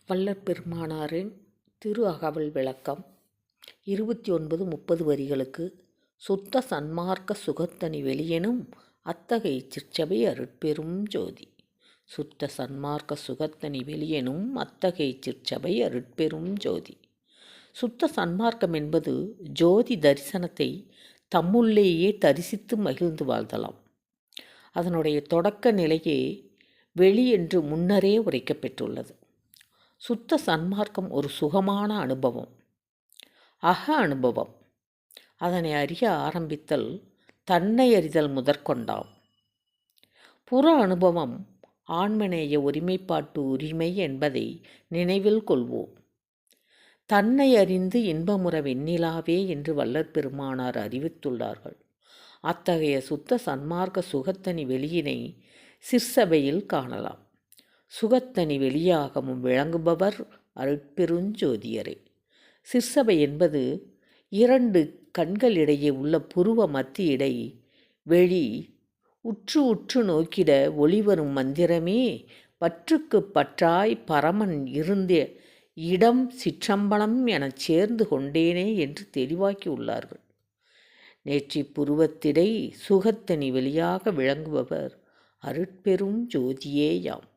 வள்ளற் பெருமானாரின் திரு அகவல் விளக்கம் 29-30 வரிகளுக்கு சுத்த சன்மார்க்க சுகத்தனி வெளியெனும் அத்தகை சிற்சபை அருட்பெரும் ஜோதி. சுத்த சன்மார்க்க சுகத்தனி வெளியெனும் அத்தகை சிற்சபை அருட்பெரும் ஜோதி. சுத்த சன்மார்க்கம் என்பது ஜோதி தரிசனத்தை தம்முள்ளேயே தரிசித்து மகிழ்ந்து வாழ்தலாம். அதனுடைய தொடக்க நிலையே வெளி என்று முன்னரே உரைக்கப்பெற்றுள்ளது. சுத்த சன்மார்க்கம் ஒரு சுகமான அனுபவம், அக அனுபவம். அதனை அறிய ஆரம்பித்தல் தன்னை அறிதல் முதற்கொண்டாம். புற அனுபவம் ஆன்மநேய ஒருமைப்பாட்டு உரிமை என்பதை நினைவில் கொள்வோம். தன்னை அறிந்து இன்பமுற வெண்ணிலாவே என்று வள்ளற் பெருமானார் அறிவித்துள்ளார்கள். அத்தகைய சுத்த சன்மார்க்க சுகத்தனி வெளியினை சிற்சபையில் காணலாம். சுகத்தனி வெளியாகவும் விளங்குபவர் அருட்பெருஞ்சோதியரே. சிற்சபை என்பது இரண்டு கண்களிடையே உள்ள புருவ மத்தியிடை வெளி உற்று உற்று நோக்கிட ஒளிவரும் மந்திரமே பற்றுக்கு பற்றாய் பரமன் இருந்த இடம் சிற்றம்பலம் எனச் சேர்ந்து கொண்டேனே என்று தெளிவாக்கி உள்ளார்கள். நேற்றி புருவத்திடை சுகத்தனி வெளியாக விளங்குபவர் அருட்பெரும் ஜோதியேயாம்.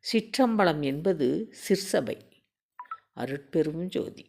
சிற்றம்பலம் என்பது சிற்சபை. அருட்பெரும் ஜோதி.